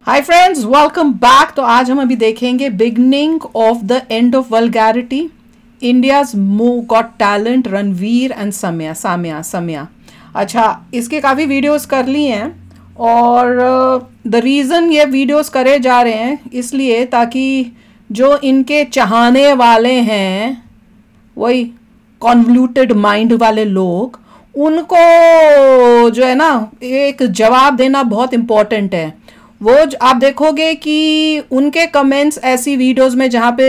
Hi friends, welcome back. तो आज हम अभी देखेंगे beginning of the end of vulgarity, India's got talent, Ranveer and Samya. अच्छा, इसके काफ़ी वीडियोस कर ली हैं और द रीज़न ये वीडियोस करे जा रहे हैं इसलिए ताकि जो इनके चाहने वाले हैं, वही कॉन्वल्यूटेड माइंड वाले लोग, उनको जो है ना एक जवाब देना बहुत इम्पोर्टेंट है। वो आप देखोगे कि उनके कमेंट्स ऐसी वीडियोस में जहाँ पे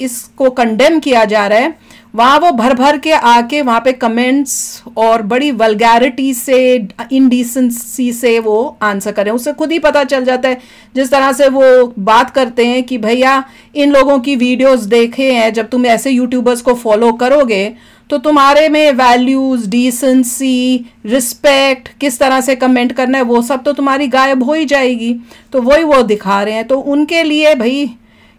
इसको कंडेम किया जा रहा है, वहाँ वो भर भर के आके वहाँ पे कमेंट्स और बड़ी वल्गैरिटी से, इनडिसेंसी से वो आंसर करें। उससे खुद ही पता चल जाता है जिस तरह से वो बात करते हैं कि भैया इन लोगों की वीडियोस देखे हैं, जब तुम ऐसे यूट्यूबर्स को फॉलो करोगे तो तुम्हारे में वैल्यूज, डिसेंसी, रिस्पेक्ट, किस तरह से कमेंट करना है, वो सब तो तुम्हारी गायब हो ही जाएगी। तो वही वो दिखा रहे हैं। तो उनके लिए भाई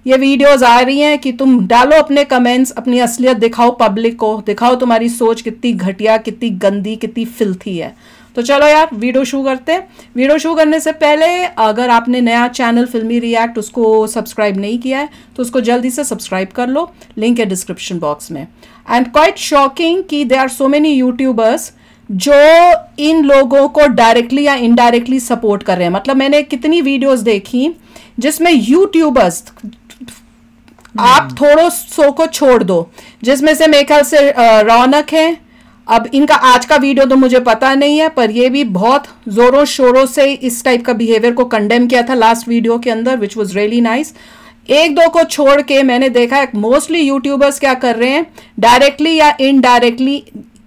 ये वीडियोस आ रही हैं कि तुम डालो अपने कमेंट्स, अपनी असलियत दिखाओ, पब्लिक को दिखाओ तुम्हारी सोच कितनी घटिया, कितनी गंदी, कितनी फिल्थी है। तो चलो यार वीडियो शुरू करते हैं। वीडियो शुरू करने से पहले अगर आपने नया चैनल फिल्मी रिएक्ट उसको सब्सक्राइब नहीं किया है तो उसको जल्दी से सब्सक्राइब कर लो, लिंक है डिस्क्रिप्शन बॉक्स में। एंड क्वाइट शॉकिंग कि there are so many YouTubers जो इन लोगों को डायरेक्टली या इनडायरेक्टली सपोर्ट कर रहे हैं। मतलब मैंने कितनी वीडियोस देखी जिसमें यूट्यूबर्स, आप थोड़ो सो को छोड़ दो, जिसमें से मेरे ख्याल से रौनक है, अब इनका आज का वीडियो तो मुझे पता नहीं है, पर ये भी बहुत जोरों शोरों से इस टाइप का बिहेवियर को कंडेम किया था लास्ट वीडियो के अंदर, विच वॉज रियली नाइस। एक दो को छोड़ के मैंने देखा है मोस्टली यूट्यूबर्स क्या कर रहे हैं, डायरेक्टली या इनडायरेक्टली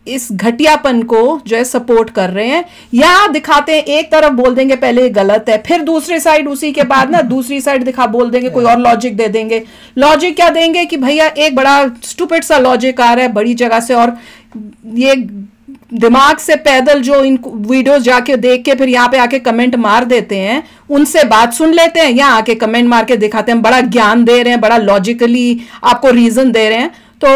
इस घटियापन को जो है सपोर्ट कर रहे हैं। या दिखाते हैं, एक तरफ बोल देंगे पहले गलत है, फिर दूसरी साइड उसी के बाद ना दूसरी साइड दिखा बोल देंगे, कोई और लॉजिक दे देंगे। लॉजिक क्या देंगे कि भैया एक बड़ा स्टूपिड सा लॉजिक आ रहा है बड़ी जगह से, और ये दिमाग से पैदल जो इन वीडियोस जाके देख के फिर यहाँ पे आके कमेंट मार देते हैं, उनसे बात सुन लेते हैं, यहाँ आके कमेंट मार के दिखाते हैं बड़ा ज्ञान दे रहे हैं, बड़ा लॉजिकली आपको रीजन दे रहे हैं। तो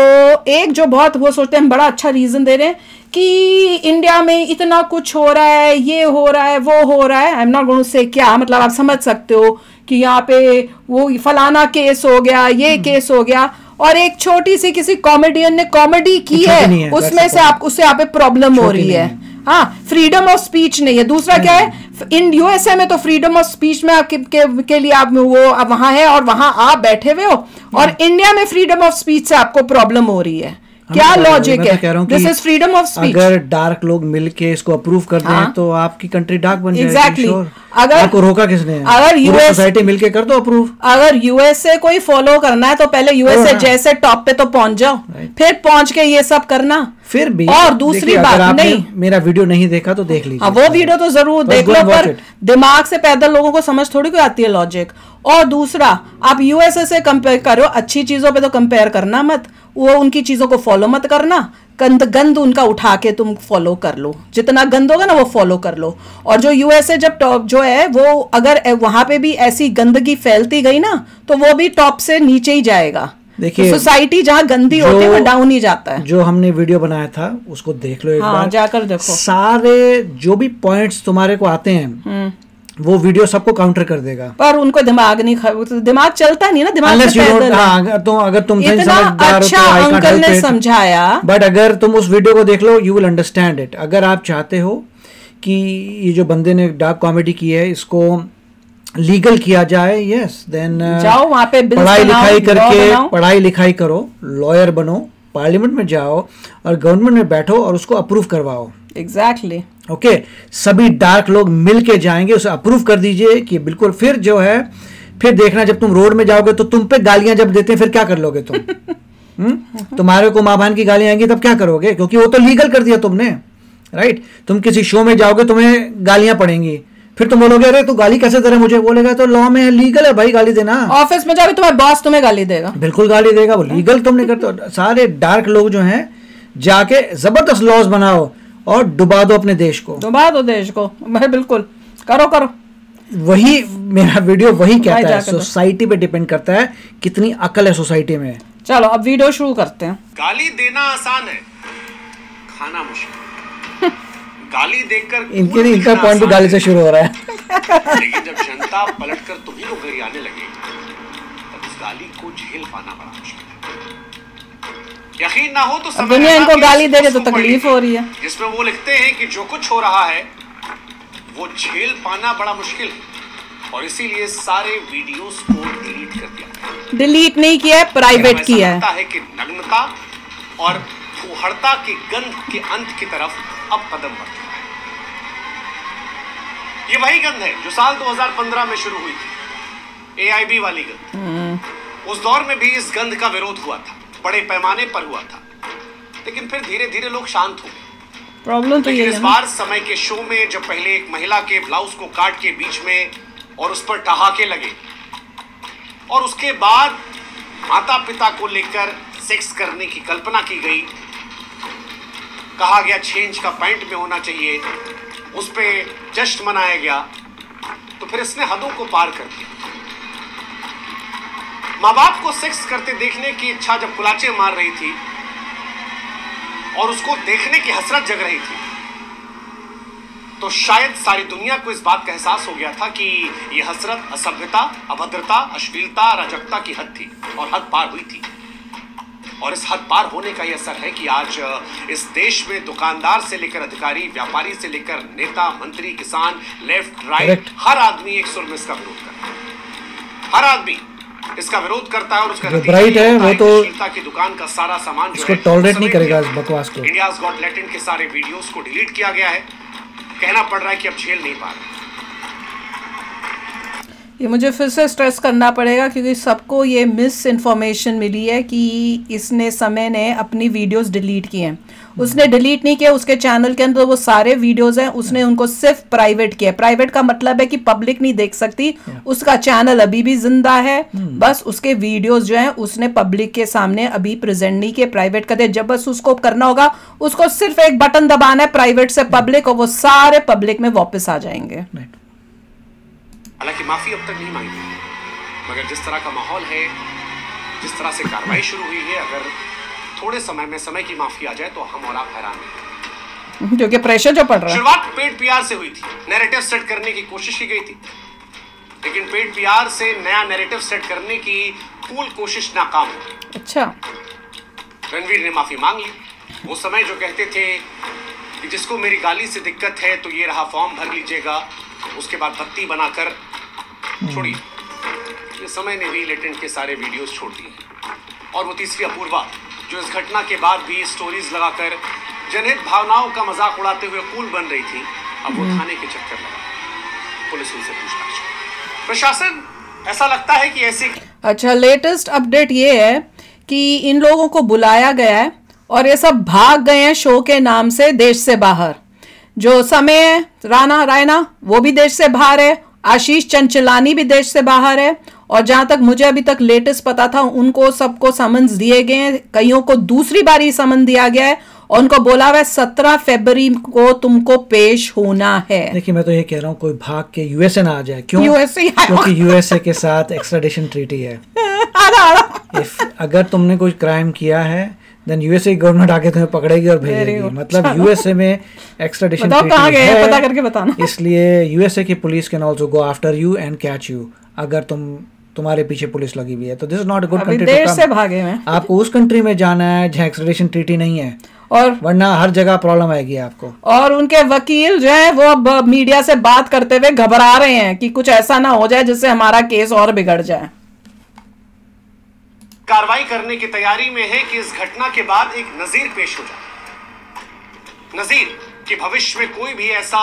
एक जो बहुत वो सोचते हैं बड़ा अच्छा रीजन दे रहे हैं कि इंडिया में इतना कुछ हो रहा है, ये हो रहा है, वो हो रहा है। I am not going to say क्या, मतलब आप समझ सकते हो कि यहाँ पे वो फलाना केस हो गया, ये केस हो गया, और एक छोटी सी किसी कॉमेडियन ने कॉमेडी की है उसमें से उससे आप पे प्रॉब्लम हो रही है। हाँ, फ्रीडम ऑफ स्पीच नहीं है। दूसरा क्या है, इन यूएसए में तो फ्रीडम ऑफ स्पीच में के लिए आप वो वहां है और वहां आप बैठे हुए हो, और इंडिया में फ्रीडम ऑफ स्पीच से आपको प्रॉब्लम हो रही है। क्या लॉजिक है? This is freedom of speech. अगर डार्क लोग मिलके इसको अप्रूव कर दें तो आपकी कंट्री डार्क बन जाएगी। एग्जैक्टली। अगर आपको रोका किसने? अगर यूएस सोसाइटी मिलके कर दो अप्रूव। अगर यूएसए कोई फॉलो करना है तो पहले यूएसए जैसे टॉप पे तो पहुंच जाओ, फिर पहुंच के ये सब करना। फिर भी और दूसरी बात, नहीं मेरा वीडियो नहीं देखा तो देख लीजिए। वो वीडियो तो जरूर देख लो, पर दिमाग से पैदल लोगों को समझ थोड़ी कोई आती है लॉजिक। और दूसरा, आप यूएसए से कंपेयर करो, अच्छी चीजों पे तो कंपेयर करना मत, वो उनकी चीजों को फॉलो मत करना। गंद उनका उठा के तुम फॉलो कर लो, जितना गंद होगा ना वो फॉलो कर लो। और जो यूएसए जब टॉप जो है वो अगर वहां पे भी ऐसी गंदगी फैलती गई ना तो वो भी टॉप से नीचे ही जाएगा। देखिए, तो सोसाइटी जहां गंदी होती है वो डाउन ही जाता है। जो हमने वीडियो बनाया था उसको देख लो एक बार, जाकर देखो। सारे जो भी पॉइंट्स तुम्हारे को आते हैं वो वीडियो सबको काउंटर कर देगा। पर उनको दिमाग नहीं, दिमाग चलता नहीं ना, दिमाग से पैदल। तो अगर तुम इतना अच्छा अंकल ने समझाया, बट अगर तुम उस वीडियो को देख लो यू विल अंडरस्टैंड इट। अगर आप चाहते हो कि ये जो बंदे ने डार्क कॉमेडी की है इसको लीगल किया जाए, यस देन जाओ वहां पे पढ़ाई लिखाई करो, लॉयर बनो, पार्लियामेंट में जाओ और गवर्नमेंट में बैठो और उसको अप्रूव करवाओ। एग्जैक्टली। ओके, सभी डार्क लोग मिल के जाएंगे, उसे अप्रूव कर दीजिए कि बिल्कुल। फिर जो है, फिर देखना जब तुम रोड में जाओगे तो तुम पे गालियां जब देते हैं फिर क्या कर लोगे तुम? तुम्हारे को माँ बहन की गालियां आएंगी तब क्या करोगे? क्योंकि वो तो लीगल कर दिया तुमने, राइट? तुम किसी शो में जाओगे तुम्हें गालियां पड़ेंगी, फिर तुम बोलोगे अरे तू गाली कैसे दे रहा है मुझे? बोलेगा तो लॉ में लीगल है भाई गाली देना। ऑफिस में जाओगे तुम्हारा बॉस तुम्हें गाली देगा, बिल्कुल गाली देगा, वो लीगल तुम नहीं करते। सारे डार्क लोग जो हैं जाके जबरदस्त लॉज बनाओ और डुबा दो अपने देश को, डुबा दो देश को भाई, बिल्कुल करो। वही मेरा वीडियो वही कहता है, सोसाइटी पे डिपेंड करता है कितनी अकल है सोसाइटी में। चलो अब वीडियो शुरू करते हैं। गाली देना आसान है, खाना मुश्किल। गाली देकर इनके लिए इनका पॉइंट भी गाली से शुरू हो रहा है। लेकिन जब जनता पलटकर तुम्ही को गरियाने लगे तब उस गाली को झेल पाना बड़ा मुश्किल है। यकीन ना हो तो अब दुनिया इनको गाली दे रही तो तकलीफ हो रही है, जिसमें वो लिखते हैं कि जो कुछ हो रहा है वो झेल पाना बड़ा मुश्किल है और इसीलिए सारे वीडियोस को डिलीट कर दिया। डिलीट नहीं किया है, प्राइवेट किया है कि नग्नता और फूहड़ता की गंध के अंत की तरफ अब कदम बढ़ चुका है। ये वही गंध है जो साल 2015 में शुरू हुई थी, एआईबी वाली गंध। उस दौर में भी इस गंध का विरोध हुआ था, बड़े पैमाने पर हुआ था, लेकिन फिर धीरे धीरे लोग शांत हो गए। प्रॉब्लम तो ये है इस बार समय के शो में जब पहले एक महिला के ब्लाउज को काट के बीच में और उस पर ठहाके लगे और उसके बाद माता पिता को लेकर सेक्स करने की कल्पना की गई, कहा गया चेंज का पैंट में होना चाहिए, उस पे जश्न मनाया गया, तो फिर इसने हदों को पार कर दिया। माँ बाप को सेक्स करते देखने की इच्छा जब कुलाचे मार रही थी और उसको देखने की हसरत जग रही थी, तो शायद सारी दुनिया को इस बात का एहसास हो गया था कि यह हसरत असभ्यता, अभद्रता, अश्लीलता, अराजकता की हद थी और हद पार हुई थी। और इस हद पार होने का यह असर है कि आज इस देश में दुकानदार से लेकर अधिकारी, व्यापारी से लेकर नेता, मंत्री, किसान, लेफ्ट राइट, हर आदमी एक सुर में इसका विरोध करता है। हर आदमी इसका विरोध करता है और उसका राइट है वो तो की दुकान का सारा सामान जो इसको टॉलरेट नहीं करेगा इस बकवास को। इंडियाज गॉट लैटेंट के सारे वीडियोस को डिलीट किया गया है। कहना पड़ रहा है कि अब झेल नहीं पा रहे। ये मुझे फिर से स्ट्रेस करना पड़ेगा क्योंकि सबको ये मिस इन्फॉर्मेशन मिली है कि इसने समय ने अपनी वीडियोस डिलीट किए हैं। उसने डिलीट नहीं किया, उसके चैनल के अंदर वो सारे वीडियोस हैं, उसने उनको सिर्फ प्राइवेट किया। प्राइवेट का मतलब है कि पब्लिक नहीं देख सकती, उसका चैनल अभी भी जिंदा है, बस उसके वीडियोस जो हैं उसने पब्लिक के सामने अभी प्रेजेंट नहीं किए, प्राइवेट कर दे। जब बस उसको करना होगा, उसको सिर्फ एक बटन दबाना है प्राइवेट से पब्लिक, और वो सारे पब्लिक में वापस आ जाएंगे। हालांकि माफी अब तक नहीं मांगी गई, मगर जिस तरह का माहौल है, जिस तरह से कार्रवाई शुरू हुई है, अगर थोड़े समय में समय की माफी आ जाए तो हम और आप हैरान नहीं, क्योंकि प्रेशर जो पड़ रहा है। शुरुआत पेड पीआर से हुई थी, नैरेटिव सेट करने की कोशिश की गई थी, लेकिन पेड पीआर से नया नैरेटिव सेट करने की फूल कोशिश नाकाम हो गई। अच्छा, रणवीर ने माफी मांग ली। वो समय जो कहते थे कि जिसको मेरी गाली से दिक्कत है तो ये रहा फॉर्म भर लीजिएगा, उसके बाद बत्ती बनाकर छोड़िए, ये समय ने भी लेटेंट के सारे वीडियोस छोड़ दिए। और वो तीसरी अपूर्वा जो इस घटना के बाद भी स्टोरीज लगाकर जनहित भावनाओं का मजाक उड़ाते हुए कूल बन रही थी, अब वो थाने के चक्कर लगा, पुलिस उनसे पूछताछ। प्रशासन ऐसा लगता है कि ऐसे। अच्छा, लेटेस्ट अपडेट ये है कि इन लोगों को बुलाया गया है और ये सब भाग गए हैं शो के नाम से देश से बाहर। जो समय रायना वो भी देश से बाहर है, आशीष चंचलानी भी देश से बाहर है, और जहां तक मुझे अभी तक लेटेस्ट पता था उनको सबको समन्स दिए गए हैं, कईयों को दूसरी बार समन दिया गया है और उनको बोला हुआ है 17 फरवरी को तुमको पेश होना है। देखिए मैं तो ये कह रहा हूँ कोई भाग के यूएसए ना आ जाए। क्यों? यूएसए, क्योंकि यूएसए के साथ एक्स्ट्राडिशन ट्रीटी है। अगर तुमने कोई क्राइम किया है देन यूएसए गवर्नमेंट आके तुम्हें पकड़ेगी और भेजेगी। मतलब यूएसए में एक्स्ट्राडिशन कहाँ गए हैं पता करके बताना। इसलिए यूएसए की police can also go after you and catch you अगर तुम्हारे पीछे पुलिस लगी हुई है। तो this is not a good country देश से भागे हैं। आपको उस कंट्री में जाना है जहाँ एक्स्ट्राडिशन ट्रीटी नहीं है, और वरना हर जगह प्रॉब्लम आएगी आपको। और उनके वकील जो है वो अब मीडिया से बात करते हुए घबरा रहे हैं कि कुछ ऐसा ना हो जाए जिससे हमारा केस और बिगड़ जाए। कार्रवाई करने की तैयारी में है कि इस घटना के बाद एक नजीर पेश हो जाए, नजीर कि भविष्य में कोई भी ऐसा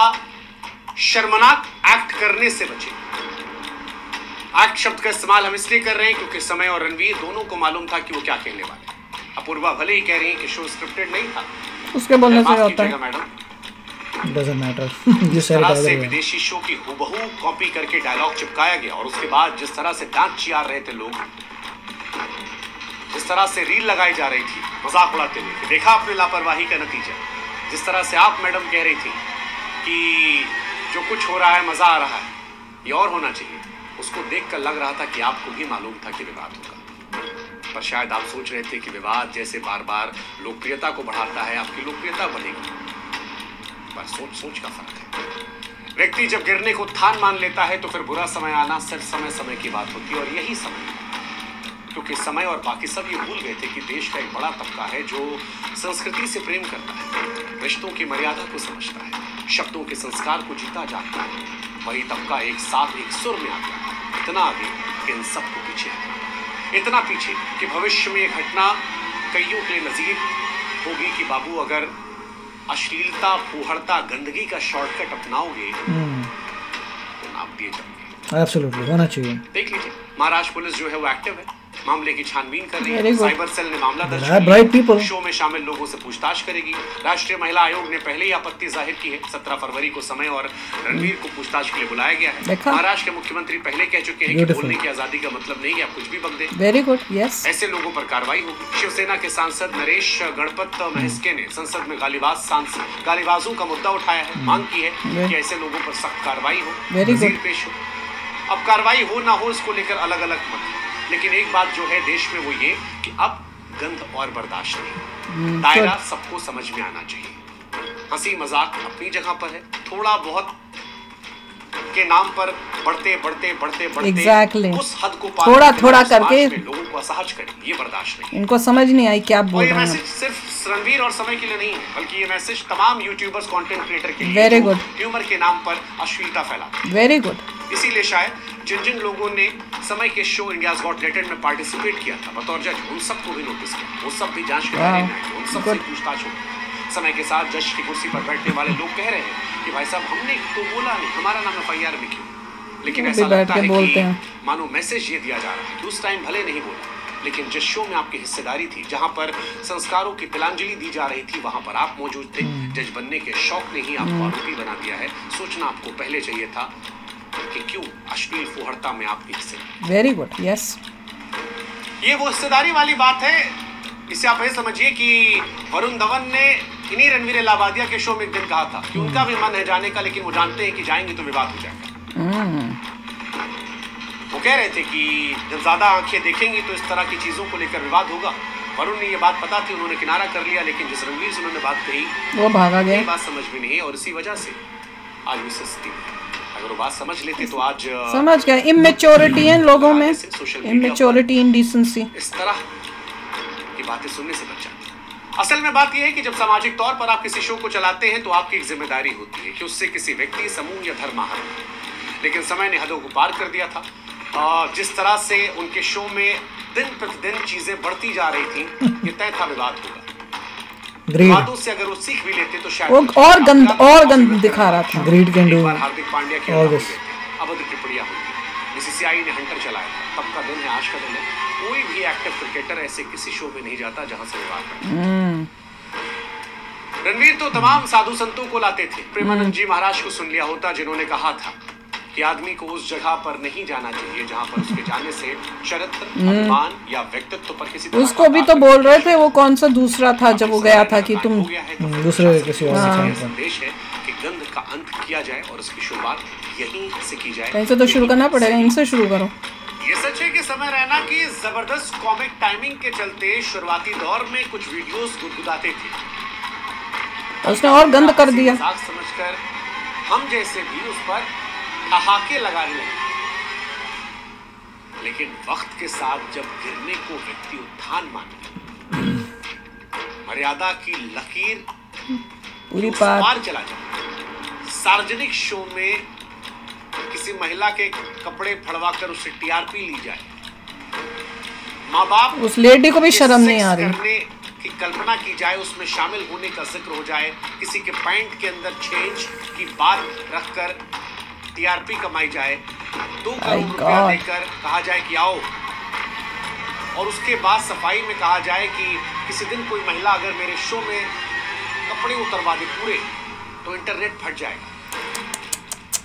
शर्मनाक एक्ट करने से बचे। एक्ट शब्द का इस्तेमाल हम इसलिए कर रहे हैं क्योंकि समय और रणवीर दोनों को मालूम था कि वो क्या कहने वाले हैं। अपूर्वा भले ही कह रही है कि शो स्क्रिप्टेड नहीं था, उसके बोलने से होता है मैडम, डजंट मैटर। जिस तरह से विदेशी शो की हूबहू कॉपी करके डायलॉग चिपकाया गया और उसके बाद जिस तरह से डांट चियार रहे थे लोग, जिस तरह से रील लगाई जा रही थी मजाक उड़ाते हुए कि देखा अपनी लापरवाही का नतीजा, जिस तरह से आप मैडम कह रही थी कि जो कुछ हो रहा है मजा आ रहा है, ये और होना चाहिए, उसको देखकर लग रहा था कि आपको भी मालूम था कि विवाद होगा। पर शायद आप सोच रहे थे कि विवाद जैसे बार बार लोकप्रियता को बढ़ाता है, आपकी लोकप्रियता बढ़ेगी। पर सोच का फर्क है। व्यक्ति जब गिरने को उत्थान मान लेता है तो फिर बुरा समय आना सिर्फ समय की बात होती है, और यही समय है। क्योंकि समय और बाकी सब ये भूल गए थे कि देश का एक बड़ा तबका है जो संस्कृति से प्रेम करता है, रिश्तों की मर्यादा को समझता है, शब्दों के संस्कार को जीता जाता है। वही तबका एक साथ एक सुर में आता है, इतना आगे कि इन सबको पीछे है, इतना पीछे कि भविष्य में यह घटना कईयों के नजीर होगी कि बाबू अगर अश्लीलता, फूहड़ता, गंदगी का शॉर्टकट अपनाओगे तो नाप दिए जाओगे। एब्सोल्युटली होना चाहिए। देख लीजिए, महाराष्ट्र पुलिस जो है वो एक्टिव है, मामले की छानबीन कर रही है। साइबर सेल ने मामला दर्ज किया, शो में शामिल लोगों से पूछताछ करेगी। राष्ट्रीय महिला आयोग ने पहले ही आपत्ति जाहिर की है। 17 फरवरी को समय और रणवीर को पूछताछ के लिए बुलाया गया है। महाराष्ट्र के मुख्यमंत्री पहले कह चुके हैं कि बोलने की आजादी का मतलब नहीं है आप कुछ भी बक दें। Very good, yes. ऐसे लोगों पर कार्रवाई होगी। शिवसेना के सांसद नरेश गणपत महस्के ने संसद में गालीबाजों का मुद्दा उठाया है, मांग की है कि ऐसे लोगों पर सख्त कार्रवाई हो, नजीर पेश हो। अब कार्रवाई हो ना हो इसको लेकर अलग अलग मत, लेकिन एक बात जो है देश में वो ये कि अब गंध और बर्दाश्त नहीं, दायरा सबको समझ में आना चाहिए। हंसी मजाक अपनी जगह पर है, थोड़ा बहुत के नाम पर बढ़ते exactly. उस हद को थोड़ा करके लोगों को असहज करें, ये बर्दाश्त नहीं। इनको समझ नहीं आई क्या बोल रहे हैं। मैसेज सिर्फ रणवीर और समय के लिए नहीं है, बल्कि ये मैसेज तमाम यूट्यूबर्स, कंटेंट क्रिएटर के लिए, वेरी गुड, ह्यूमर के नाम पर अश्लीलता फैलाते हैं। Very good. इसीलिए शायद जिन लोगों ने समय के शो इंडियाज गॉट टैलेंट में पार्टिसिपेट किया था बतौर जज, उन सबको भी नोटिस किया, वो सब भी जांच के दायरे में आए, उन सबसे पूछताछ हो। समय के साथ जज की कुर्सी पर बैठने वाले लोग कह रहे हैं कि भाई साहब हमने तो बोला नहीं, हमारा नाम FIR में क्यों? लेकिन ऐसा लगता है कि मानो मैसेज ये दिया जा रहा है कि उस टाइम भले नहीं बोला, लेकिन जिस शो में आपकी हिस्सेदारी थी, जहां पर संस्कारों की तिलांजलि दी जा रही थी, वहां पर आप मौजूद थे। जज बनने के शौक ने ही आपको आरोपी बना दिया है। सोचना आपको पहले चाहिए था कि क्यों अश्लील फुहड़ता में आपके हिस्से। Very good, yes. ये वो हिस्सेदारी वाली बात है। इसे आप ऐसे समझिए कि वरुण धवन ने इन्हीं रणवीर इलाहाबादिया के शो में एक दिन कहा था कि उनका भी मन है जाने का, लेकिन वो जानते हैं कि जाएंगे तो विवाद हो जाएगा। वो कह रहे थे कि जब ज्यादा आंखें देखेंगी तो इस तरह की चीजों को लेकर विवाद होगा। वरुण ने ये बात पता थी, उन्होंने किनारा कर लिया, लेकिन जिस रणवीर से उन्होंने बात कही वो भागा गया। ये बात समझ में नहीं है, और इसी वजह से आज भी सस्ती है। अगर वो बात समझ लेते तो आज समझ गए। इमेच्योरिटी है लोगों में, इमेच्योरिटी, इंडिसेंसी, इस तरह की बातें सुनने से बच जाती। असल में बात यह है कि जब सामाजिक तौर पर आप किसी शो को चलाते हैं तो आपकी एक जिम्मेदारी होती है कि उससे किसी व्यक्ति, समूह या धर्म आहत हो। लेकिन समय ने हदों को पार कर दिया था। जिस तरह से उनके शो में दिन प्रतिदिन चीजें बढ़ती जा रही थी, ये तय था विवाद होगा। विवादों से अगर वो सीख भी लेते तो शायद और गंद दिखा रहा था। Greed can do. Hardik Pandya की अभद्र टिप्पणियां हुई, बीसीसीआई ने हंटर चलाया था। तब का दिन है, आज का दिन है। कोई भी एक्टिव क्रिकेटर ऐसे किसी शो में नहीं जाता जहां से विवाद करता। रणवीर तो तमाम साधु संतों को लाते थे। प्रेमानंद जी महाराज को सुन लिया होता, जिन्होंने कहा था कि आदमी को उस जगह पर नहीं जाना चाहिए जहां पर उसके जाने से चरित्र, अभिमान या व्यक्तित्व पर किसी उसको भी तो बोल रहे थे। वो कौन सा दूसरा था जब वो गया था कि तुम दूसरे किसी और संदेश है कि गंध का अंत किया जाए और उसकी शुरुआत यहीं से की जाए। कहीं से तो शुरू करना पड़ेगा, इनसे शुरू करो। ये सच है कि समय रैना की जबरदस्त कॉमिक टाइमिंग के चलते शुरुआती दौर में कुछ वीडियोस गुदगुदाते थे। उसने और गंद कर दिया। समझकर हम जैसे भी उस पर ठहाके लगाने लगे। लेकिन वक्त के साथ जब गिरने को व्यक्ति उत्थान माने, मर्यादा की लकीर पूरी पार चला जाए, सार्वजनिक शो में किसी महिला के कपड़े फड़वाकर उससे टीआरपी ली जाए, माँ बाप उस लेडी को भी शर्म नहीं आ रही करने की कल्पना की जाए, उसमें शामिल होने का जिक्र हो जाए, किसी के पैंट के अंदर चेंज की बात रखकर टीआरपी कमाई जाए, 2 करोड़ रुपया देकर कहा जाए कि आओ, और उसके बाद सफाई में कहा जाए कि किसी दिन कोई महिला अगर मेरे शो में कपड़े उतरवा दे पूरे तो इंटरनेट फट जाएगा।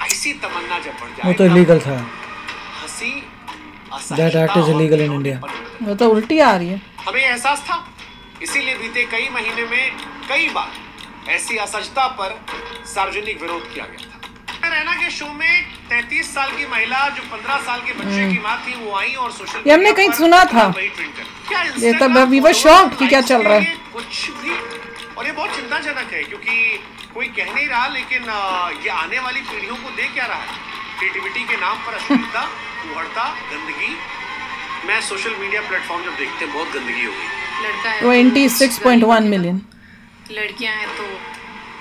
ऐसी तमन्ना जब बढ़ जाए, वो तो इलीगल था। हंसी, That act is illegal in India. वो तो उल्टी आ रही है। हमें एहसास था, इसीलिए बीते कई महीने में कई बार ऐसी असजता पर सार्वजनिक विरोध किया गया था। रैना के शो में 33 साल की महिला जो 15 साल के बच्चे की मां थी वो आई और सोशल ये हमने कहीं सुना था। ये तब वी वर शॉक्ड कि क्या चल रहा है। कुछ भी, और ये बहुत चिंताजनक है क्योंकि कोई कह नहीं रहा, लेकिन ये आने वाली पीढ़ियों को दे क्या रहा है? क्रिएटिविटी के नाम पर अश्लीलता, कुहड़ता, गंदगी। मैं सोशल मीडिया प्लेटफॉर्म जब देखते हैं बहुत गंदगी हो गई। लड़का है 26.1 मिलियन, लड़कियां हैं तो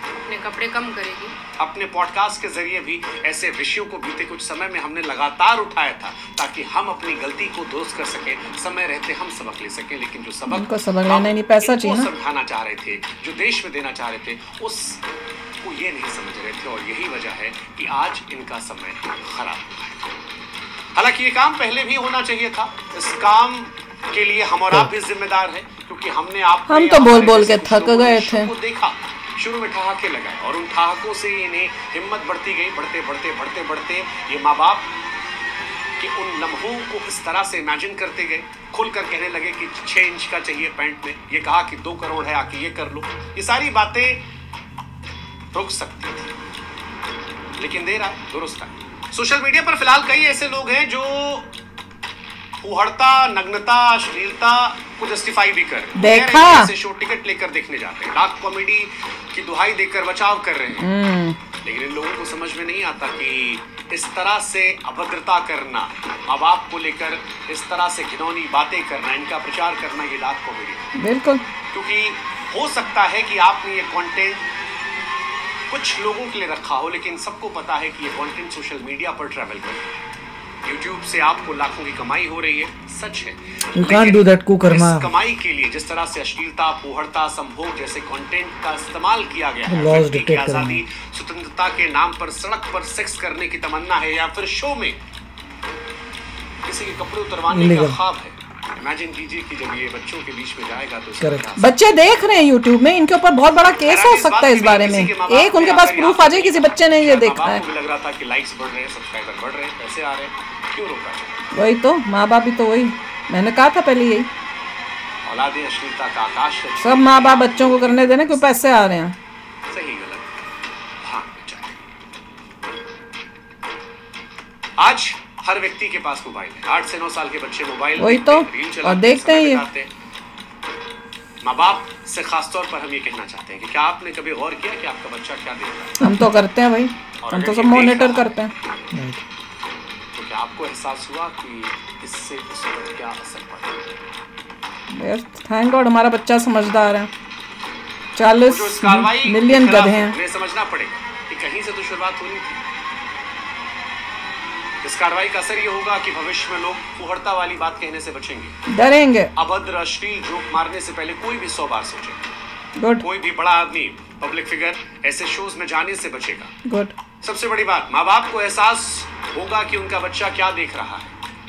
अपने कपड़े कम करेगी। अपने पॉडकास्ट के जरिए भी ऐसे विषयों को बीते कुछ समय में हमने लगातार उठाया था ताकि हम अपनी गलती को दुरुस्त कर सकें, समय रहते हम सबक ले सकें। लेकिन जो सबक उनको सबक लेना ही नहीं, पैसा चाहिए ना। समझाना चाह रहे थे, जो देश में देना चाह रहे थे, उसको ये नहीं समझ रहे थे, और यही वजह है कि आज इनका समय खराब हुआ है। हालांकि ये काम पहले भी होना चाहिए था। इस काम के लिए हम और आप भी जिम्मेदार हैं, क्योंकि हमने हम तो बोल बोल के थक गए थे। देखा, शुरू में ठहाके लगाए और उन ठहाकों से इन्हें हिम्मत बढ़ती गई। बढ़ते ये माँ बाप के उन लम्हों को इस तरह से इमेजिन करते गए, खुलकर कहने लगे कि 6 इंच का चाहिए पैंट में, ये कहा कि 2 करोड़ है, आके ये कर लो। ये सारी बातें रुक सकती थी, लेकिन देर आए दुरुस्त आए। सोशल मीडिया पर फिलहाल कई ऐसे लोग हैं जो फुहड़ता, नग्नता, अश्लीलता को जस्टिफाई भी कर देखा, ऐसे शो टिकट लेकर देखने जाते हैं, डार्क कॉमेडी की दुहाई देकर बचाव कर रहे हैं। लेकिन इन लोगों को समझ में नहीं आता कि इस तरह से अभद्रता करना, माँ बाप को लेकर इस तरह से घिनौनी बातें करना, इनका प्रचार करना, ये डार्क कॉमेडी बिल्कुल। क्योंकि हो सकता है कि आपने ये कंटेंट कुछ लोगों के लिए रखा हो, लेकिन सबको पता है कि ये कंटेंट सोशल मीडिया पर ट्रैवल कर रहा है। YouTube से आपको लाखों की कमाई हो रही है, सच है। You can't do that, कुकर्मा। इस कमाई के लिए जिस तरह से अश्लीलता, फुहड़ता, संभोग जैसे कंटेंट का इस्तेमाल किया गया है, व्यक्ति की आजादी, स्वतंत्रता के नाम पर सड़क पर सेक्स करने की तमन्ना है, या फिर शो में किसी के कपड़े उतरवाने का ख्वाब है। इमेजिन कीजिए कि जब ये बच्चों के बीच में जाएगा तो बच्चे देख रहे हैं YouTube में, इनके ऊपर बहुत बड़ा केस हो सकता है इस बारे में। एक उनके पास प्रूफ आ जाए किसी बच्चे ने ये देखा है। लग रहा था कि लाइक्स बढ़ रहे हैं, सब्सक्राइबर बढ़ रहे हैं, पैसे आ रहे हैं, क्यों रोका? वही तो, माँ बाप भी तो वही, मैंने कहा था पहले यही, औलादे अश्लीलता का आकाश है। सब माँ बाप बच्चों को करने देना क्यों, पैसे आ रहे हैं। सही गलत हाँ आज हर व्यक्ति के पास मोबाइल है। 8 से 9 साल के बच्चे मोबाइल वही तो, और देखते हैं ये। माँ बाप से खासतौर पर हम ये कहना चाहते हैं कि क्या आपने कभी गौर किया कि आपका बच्चा क्या देख रहा है? हम तो करते हैं भाई, हम तो सब मॉनिटर करते हैं। तो क्या आपको एहसास हुआ कि इससे उस पर क्या असर पड़ा? थैंक गॉड हमारा बच्चा समझदार है। 40 मिलियन गधे हैं। समझना पड़ेगा कि कहीं से तो शुरुआत होनी थी। इस कार्रवाई का असर ये होगा कि भविष्य में लोग फुहड़ता वाली बात कहने से बचेंगे, डरेंगे, अभद्र अश्लील जोक मारने से पहले कोई भी 100 बार सोचेगा। गुड। कोई भी बड़ा आदमी, पब्लिक फिगर ऐसे शोज में जाने से बचेगा। गुड। सबसे बड़ी बात, माँ बाप को एहसास होगा कि उनका बच्चा क्या देख रहा है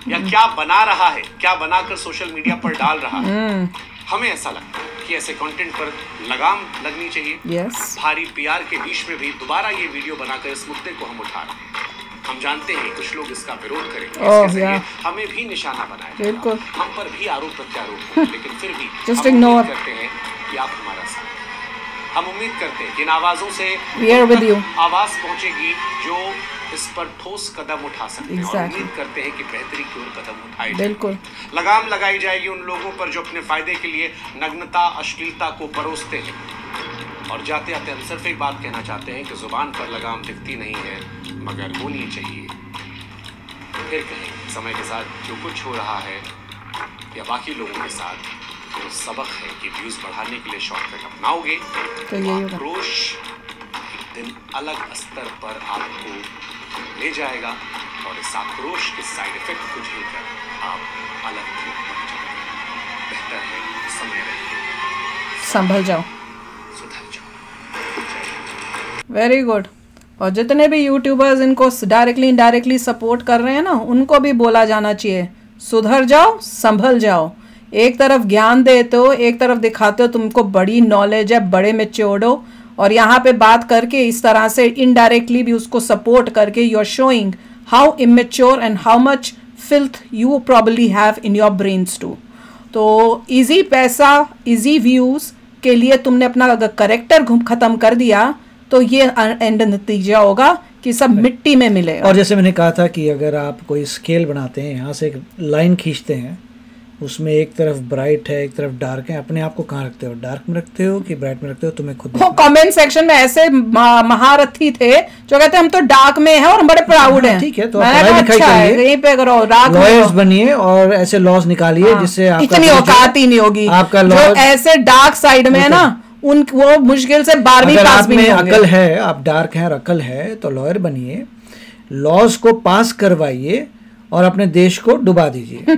या क्या बना रहा है, क्या बनाकर सोशल मीडिया पर डाल रहा है। हमें ऐसा लगता है कि ऐसे कंटेंट पर लगाम लगनी चाहिए। यस। भारी पीआर के बीच में भी दोबारा ये वीडियो बनाकर इस मुद्दे को हम उठा रहे हैं। हम जानते हैं कुछ लोग इसका विरोध करेंगे, इसके जरिए हमें भी निशाना बनाएंगे, बिल्कुल, हम पर भी आरोप प्रत्यारोप होंगे, लेकिन फिर भी जस्ट हम इग्नोर करते हैं कि आप हमारा साथ। हम उम्मीद करते हैं कि इन आवाजों से आवाज पहुंचेगी जो इस पर ठोस कदम उठा सकते हैं, और उम्मीद करते हैं कि बेहतरी की ओर कदम उठाए। बिल्कुल लगाम लगाई जाएगी उन लोगों पर जो अपने फायदे के लिए नग्नता, अश्लीलता को परोसते हैं। और जाते जाते हम सिर्फ एक बात कहना चाहते हैं कि जुबान पर लगाम दिखती नहीं है, मगर होनी चाहिए। फिर कहें समय के साथ जो कुछ हो रहा है या बाकी लोगों के साथ, तो सबक है कि व्यूज बढ़ाने के लिए शॉर्टकट अपनाओगे तो आक्रोश एक दिन अलग स्तर पर आपको ले जाएगा, और इस आक्रोश के साइड इफेक्ट को झेलकर आप अलग बन जाएंगे। बेहतर है समय रहे, संभल जाओ, सुधर जाओ। Very good. और जितने भी यूट्यूबर्स इनको डायरेक्टली इनडायरेक्टली सपोर्ट कर रहे हैं ना, उनको भी बोला जाना चाहिए, सुधर जाओ, संभल जाओ। एक तरफ ज्ञान देते हो, एक तरफ दिखाते हो तुमको बड़ी नॉलेज है, बड़े मैच्योर्ड हो, और यहाँ पे बात करके इस तरह से इनडायरेक्टली भी उसको सपोर्ट करके you are showing how immature and how much filth you probably have in your brains too. तो इजी पैसा, इजी व्यूज के लिए तुमने अपना अगर करेक्टर खत्म कर दिया तो ये एंड नतीजा होगा कि सब मिट्टी में मिले। और जैसे मैंने कहा था कि अगर आप कोई स्केल बनाते हैं, यहाँ से एक लाइन खींचते हैं उसमें एक तरफ ब्राइट है, एक तरफ डार्क है। अपने आप को कहाँ रखते हो, डार्क में रखते हो कि ब्राइट में रखते हो, तुम्हें खुद वो कमेंट सेक्शन में ऐसे महारथी थे जो कहते हम तो डार्क में हैं और हम बड़े प्राउड हैं। ठीक है, तो मैंने पढ़ाई कहा लिखाई अच्छा है, करिए, यहीं पे करो, डार्क में लॉयर्स करो। बनिए और ऐसे लॉज निकालिए जिससे आपका इतनी जो- औकात ही नहीं होगी। आपका जो लॉज ऐसे डार्क साइड में है ना, उन वो मुश्किल से 12वीं अगर पास आप भी में नहीं होंगे। अकल है, आप डार्क हैं और अकल है, तो लॉयर बनिए, लॉज को पास करवाइए और अपने देश को डुबा दीजिए।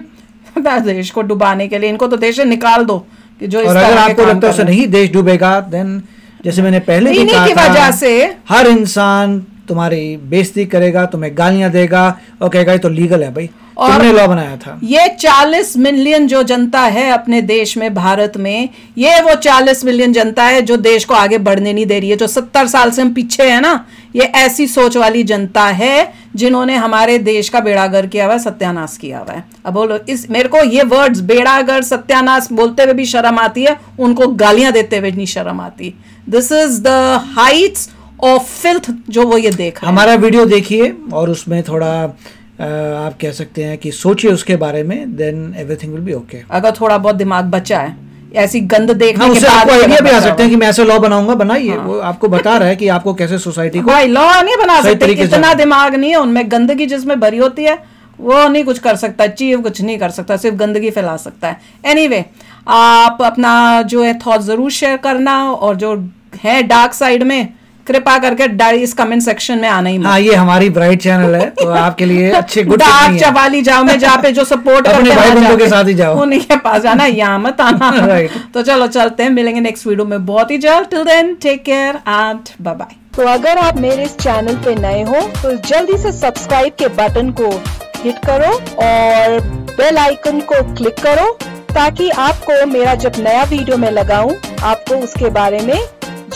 देश को डुबाने के लिए इनको तो देश से निकाल दो कि जो इस और तरह अगर के आपको काम लगता है कर उससे रहे हैं। नहीं देश डूबेगा, देन जैसे मैंने पहले भी इन्हीं कहा की था, वजह से हर इंसान तुम्हारी बेइज्जती करेगा, तुम्हें गालियां देगा और कहेगा ये तो लीगल है भाई, और तुमने लॉ बनाया था। ये 40 मिलियन जो जनता है अपने देश में, भारत में, ये वो 40 मिलियन जनता है जो देश को आगे बढ़ने नहीं दे रही है। जो 70 साल से हम पीछे है ना, ये ऐसी सोच वाली जनता है जिन्होंने हमारे देश का बेड़ागर किया हुआ है, सत्यानाश किया हुआ है। अब बोलो, इस मेरे को ये वर्ड्स बेड़ागर सत्यानाश बोलते हुए भी शर्म आती है, उनको गालियां देते हुए नहीं शर्म आती। This is the Heights of filth जो वो ये देख रहे हैं। हमारा वीडियो देखिए और उसमें थोड़ा आप कह सकते हैं कि सोचिए उसके बारे में, then everything will be okay. अगर थोड़ा बहुत दिमाग बचा है ऐसी गंद देखने हाँ, के उससे बाद आपको आइडिया भी आ बचा सकते हैं हुआ। कि मैं ऐसे लॉ बनाऊंगा, बनाइए। वो आपको बता रहा है कि आपको कैसे सोसाइटी को भाई लॉ नहीं बना सही सकते, तरीके से इतना दिमाग नहीं है उनमें। गंदगी जिसमें भरी होती है वो नहीं कुछ कर सकता, चीफ कुछ नहीं कर सकता, सिर्फ गंदगी फैला सकता है। एनीवे, आप अपना जो है थॉट जरूर शेयर करना, और जो है डार्क साइड में कृपा करके इस कमेंट सेक्शन में आना ही मत। हाँ, ये हमारी ब्राइट चैनल है तो आपके लिए अच्छे गुड डार्क चवाली जाओ में जहाँ पे जो सपोर्ट अपने करते भाई हैं, बंधुओं के जाके साथ ही जाओ। उन्हीं के पास जाना, यहाँ मत आना। Right. तो चलो चलते हैं, मिलेंगे नेक्स्ट वीडियो में बहुत ही जल्द। Till then take care and bye bye. तो अगर आप मेरे इस चैनल पे नए हो तो जल्दी से सब्सक्राइब के बटन को हिट करो और बेल आइकन को क्लिक करो, ताकि आपको मेरा जब नया वीडियो मैं लगाऊं आपको उसके बारे में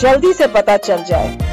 जल्दी से पता चल जाए।